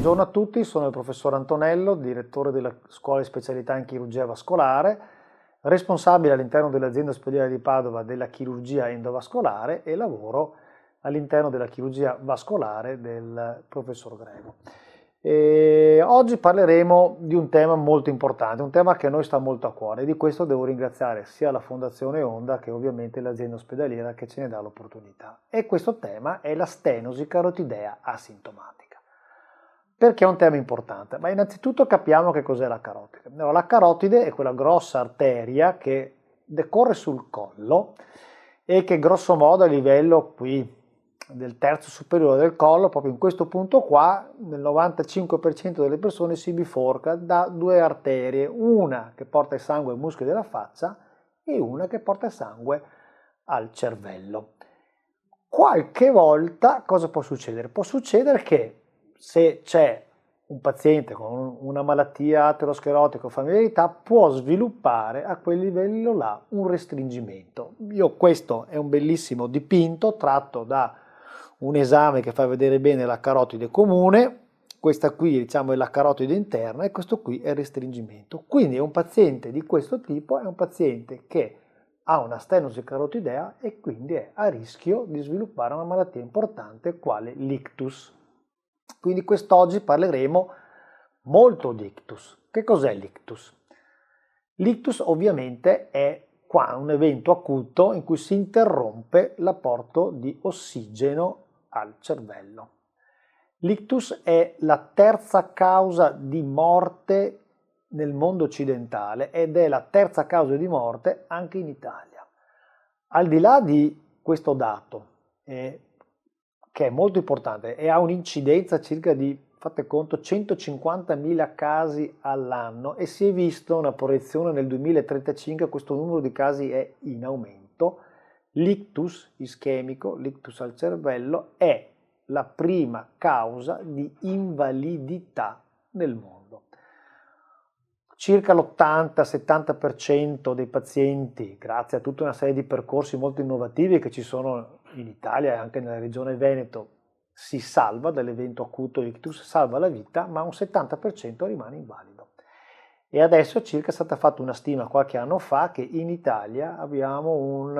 Buongiorno a tutti, sono il professor Antonello, direttore della Scuola di Specialità in Chirurgia Vascolare, responsabile all'interno dell'azienda ospedaliera di Padova della chirurgia endovascolare e lavoro all'interno della chirurgia vascolare del professor Grego. Oggi parleremo di un tema molto importante, un tema che a noi sta molto a cuore e di questo devo ringraziare sia la Fondazione Onda che ovviamente l'azienda ospedaliera che ce ne dà l'opportunità. E questo tema è la stenosi carotidea asintomatica. Perché è un tema importante? Ma innanzitutto capiamo che cos'è la carotide. Allora, la carotide è quella grossa arteria che decorre sul collo e che grosso modo a livello qui del terzo superiore del collo, proprio in questo punto qua, nel 95% delle persone si biforca da due arterie, una che porta il sangue ai muscoli della faccia e una che porta il sangue al cervello. Qualche volta cosa può succedere? Può succedere che se c'è un paziente con una malattia aterosclerotica o familiarità può sviluppare a quel livello là un restringimento. Questo è un bellissimo dipinto tratto da un esame che fa vedere bene la carotide comune, questa qui diciamo è la carotide interna e questo qui è il restringimento. Quindi un paziente di questo tipo è un paziente che ha una stenosi carotidea e quindi è a rischio di sviluppare una malattia importante quale l'ictus. Quindi quest'oggi parleremo molto di ictus. Che cos'è l'ictus? L'ictus ovviamente è un evento acuto in cui si interrompe l'apporto di ossigeno al cervello. L'ictus è la terza causa di morte nel mondo occidentale ed è la terza causa di morte anche in Italia. Al di là di questo dato, che è molto importante e ha un'incidenza circa di, fate conto, 150.000 casi all'anno e si è visto una proiezione nel 2035, questo numero di casi è in aumento. L'ictus ischemico, l'ictus al cervello, è la prima causa di invalidità nel mondo. Circa l'80-70% dei pazienti, grazie a tutta una serie di percorsi molto innovativi che ci sono in Italia e anche nella regione Veneto, si salva dall'evento acuto ictus, salva la vita, ma un 70% rimane invalido. E adesso circa è stata fatta una stima qualche anno fa che in Italia abbiamo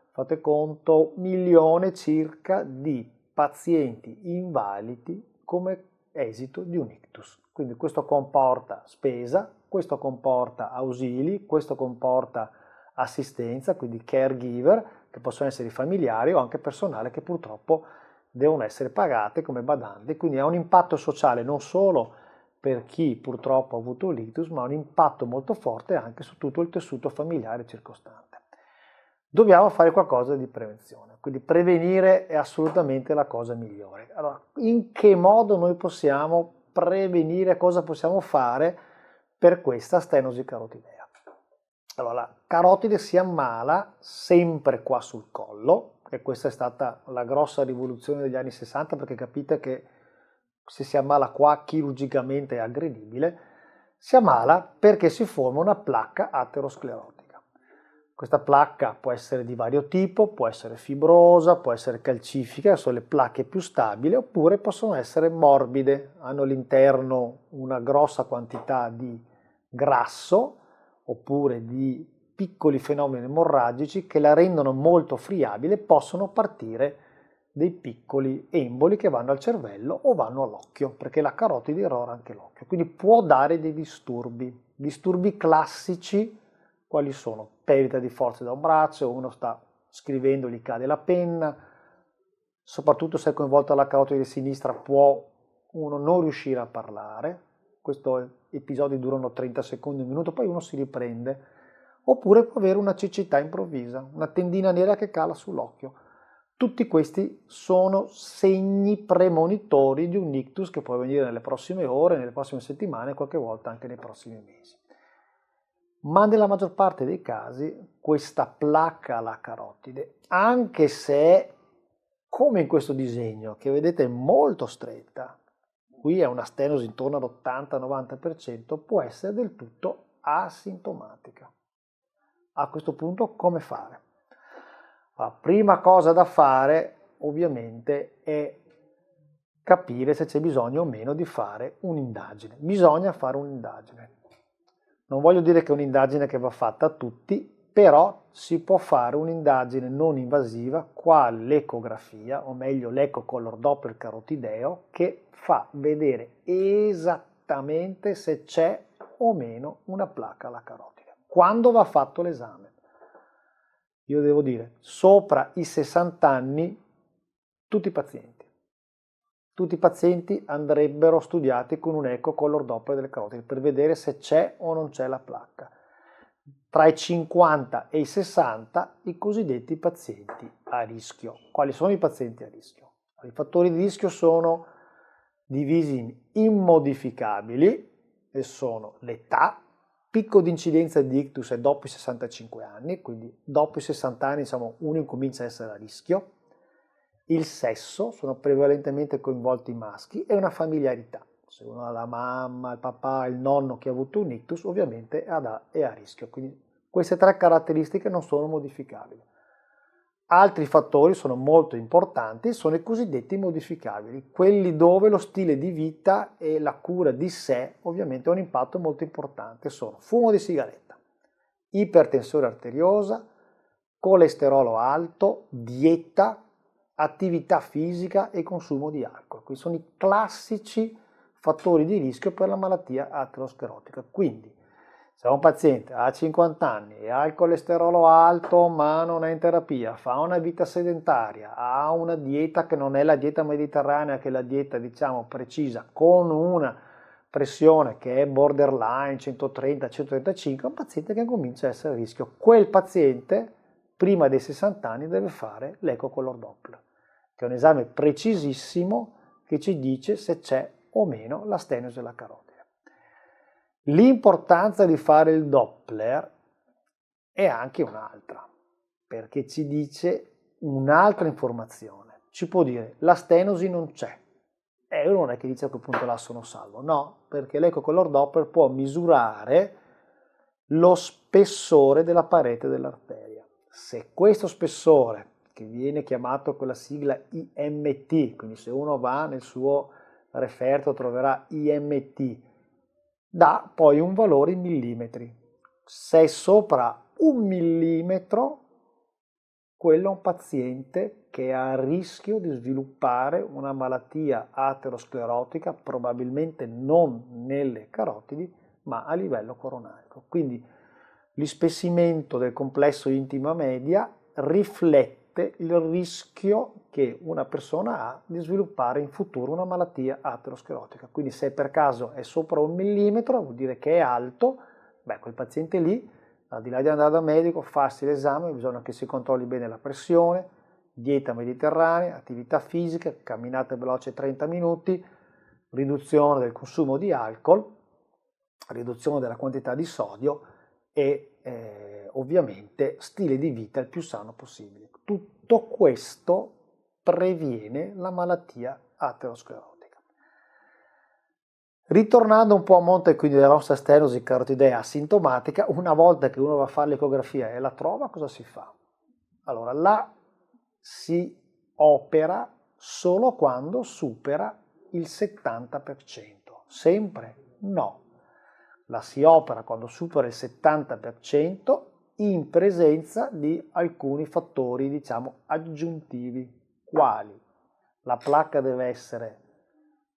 fate conto, 1 milione circa di pazienti invalidi come esito di un ictus. Quindi questo comporta spesa, questo comporta ausili, questo comporta assistenza, quindi caregiver, che possono essere i familiari o anche personale che purtroppo devono essere pagate come badanti, quindi ha un impatto sociale non solo per chi purtroppo ha avuto l'ictus, ma un impatto molto forte anche su tutto il tessuto familiare circostante. Dobbiamo fare qualcosa di prevenzione, quindi prevenire è assolutamente la cosa migliore. Allora, in che modo noi possiamo prevenire, cosa possiamo fare per questa stenosi carotidea? Allora, la carotide si ammala sempre qua sul collo, e questa è stata la grossa rivoluzione degli anni 60, perché capite che se si ammala qua chirurgicamente è aggredibile, si ammala perché si forma una placca aterosclerotica. Questa placca può essere di vario tipo, può essere fibrosa, può essere calcifica, sono le placche più stabili, oppure possono essere morbide, hanno all'interno una grossa quantità di grasso, oppure di piccoli fenomeni emorragici che la rendono molto friabile, possono partire dei piccoli emboli che vanno al cervello o vanno all'occhio, perché la carotide irrora anche l'occhio, quindi può dare dei disturbi. Disturbi classici quali sono? Perdita di forza da un braccio, uno sta scrivendo, gli cade la penna, soprattutto se è coinvolta la carotide sinistra può uno non riuscire a parlare, questi episodi durano 30 secondi, un minuto, poi uno si riprende, oppure può avere una cecità improvvisa, una tendina nera che cala sull'occhio. Tutti questi sono segni premonitori di un ictus che può avvenire nelle prossime ore, nelle prossime settimane, qualche volta anche nei prossimi mesi. Ma nella maggior parte dei casi questa placca alla carotide, anche se è come in questo disegno, che vedete è molto stretta, qui è una stenosi intorno all'80-90%, può essere del tutto asintomatica. A questo punto come fare? La prima cosa da fare ovviamente è capire se c'è bisogno o meno di fare un'indagine. Bisogna fare un'indagine. Non voglio dire che è un'indagine che va fatta a tutti, però si può fare un'indagine non invasiva, quale l'ecografia, o meglio l'ecocolor Doppler carotideo, che fa vedere esattamente se c'è o meno una placca alla carotide. Quando va fatto l'esame? Io devo dire, sopra i 60 anni, tutti i pazienti andrebbero studiati con un ecocolor Doppler delle carotide per vedere se c'è o non c'è la placca. Tra i 50 e i 60 i cosiddetti pazienti a rischio. Quali sono i pazienti a rischio? I fattori di rischio sono divisi in immodificabili e sono l'età, picco di incidenza di ictus è dopo i 65 anni, quindi dopo i 60 anni diciamo, uno incomincia a essere a rischio, il sesso, sono prevalentemente coinvolti i maschi, e una familiarità. Se uno ha la mamma, il papà, il nonno che ha avuto un ictus, ovviamente è a rischio. Quindi queste tre caratteristiche non sono modificabili. Altri fattori sono molto importanti, sono i cosiddetti modificabili, quelli dove lo stile di vita e la cura di sé ovviamente ha un impatto molto importante. Sono fumo di sigaretta, ipertensione arteriosa, colesterolo alto, dieta, attività fisica e consumo di alcol. Questi sono i classici fattori di rischio per la malattia aterosclerotica. Quindi, se un paziente ha 50 anni e ha il colesterolo alto ma non è in terapia, fa una vita sedentaria, ha una dieta che non è la dieta mediterranea, che è la dieta diciamo precisa, con una pressione che è borderline 130-135, è un paziente che comincia a essere a rischio. Quel paziente prima dei 60 anni deve fare l'ecocolor Doppler, che è un esame precisissimo che ci dice se c'è o meno la stenosi della carotide. L'importanza di fare il Doppler è anche un'altra, perché ci dice un'altra informazione. Ci può dire la stenosi non c'è, e uno non è che dice a quel punto là sono salvo, no, perché l'ecocolor Doppler può misurare lo spessore della parete dell'arteria. Se questo spessore, che viene chiamato con la sigla IMT, quindi se uno va nel suo referto troverà IMT, dà poi un valore in millimetri. Se è sopra 1 millimetro, quello è un paziente che è a rischio di sviluppare una malattia aterosclerotica, probabilmente non nelle carotidi, ma a livello coronarico. Quindi l'ispessimento del complesso intima media riflette il rischio che una persona ha di sviluppare in futuro una malattia aterosclerotica. Quindi se per caso è sopra 1 millimetro, vuol dire che è alto, beh, quel paziente lì, al di là di andare dal medico, farsi l'esame, bisogna che si controlli bene la pressione, dieta mediterranea, attività fisica, camminate veloci 30 minuti, riduzione del consumo di alcol, riduzione della quantità di sodio e ovviamente stile di vita il più sano possibile. Tutto questo previene la malattia aterosclerotica. Ritornando un po' a monte quindi della nostra stenosi carotidea asintomatica, una volta che uno va a fare l'ecografia e la trova, cosa si fa? Allora, là si opera solo quando supera il 70%. Sempre no. La si opera quando supera il 70% in presenza di alcuni fattori, diciamo, aggiuntivi. Quali? La placca deve essere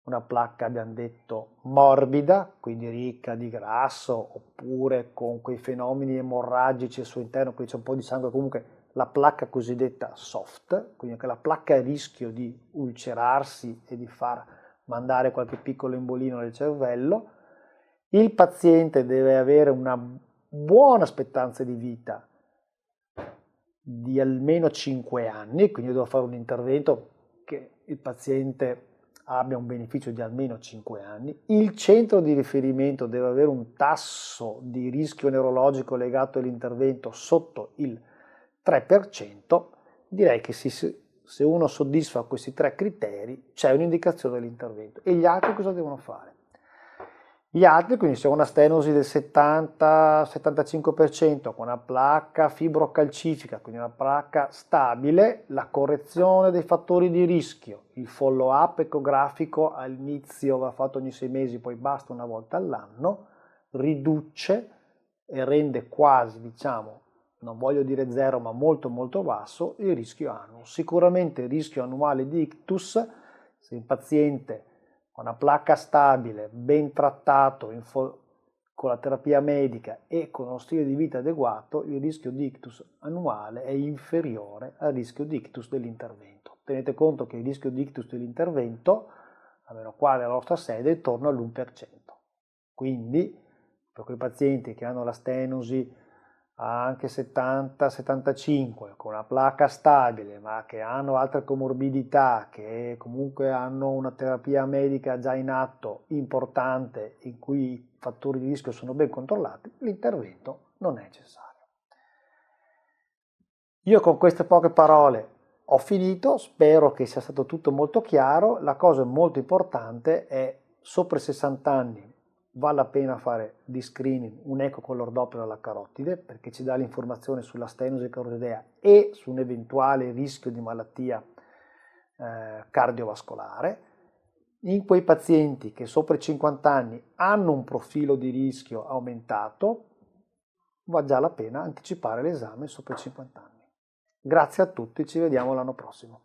una placca, abbiamo detto, morbida, quindi ricca di grasso, oppure con quei fenomeni emorragici al suo interno, quindi c'è un po' di sangue, comunque la placca cosiddetta soft, quindi anche la placca a rischio di ulcerarsi e di far mandare qualche piccolo embolino nel cervello. Il paziente deve avere una buona aspettativa di vita di almeno 5 anni, quindi io devo fare un intervento che il paziente abbia un beneficio di almeno 5 anni. Il centro di riferimento deve avere un tasso di rischio neurologico legato all'intervento sotto il 3%. Direi che se uno soddisfa questi 3 criteri c'è un'indicazione dell'intervento. E gli altri cosa devono fare? Gli altri, quindi se ho una stenosi del 70-75% con una placca fibrocalcifica, quindi una placca stabile, la correzione dei fattori di rischio, il follow up ecografico all'inizio va fatto ogni 6 mesi, poi basta una volta all'anno, riduce e rende quasi, diciamo, non voglio dire zero, ma molto molto basso il rischio annuo. Sicuramente il rischio annuale di ictus, se il paziente con una placca stabile, ben trattato con la terapia medica e con uno stile di vita adeguato, il rischio di ictus annuale è inferiore al rischio di ictus dell'intervento. Tenete conto che il rischio di ictus dell'intervento, almeno qua nella nostra sede, è intorno all'1%. Quindi, per quei pazienti che hanno la stenosi anche 70-75 con una placca stabile ma che hanno altre comorbidità, che comunque hanno una terapia medica già in atto importante in cui i fattori di rischio sono ben controllati, l'intervento non è necessario. Io con queste poche parole ho finito, spero che sia stato tutto molto chiaro. La cosa molto importante è sopra i 60 anni vale la pena fare di screening un eco con l'ordoppio alla carotide perché ci dà l'informazione sulla stenosi carotidia e su un eventuale rischio di malattia cardiovascolare. In quei pazienti che sopra i 50 anni hanno un profilo di rischio aumentato, va già la pena anticipare l'esame sopra i 50 anni. Grazie a tutti, ci vediamo l'anno prossimo.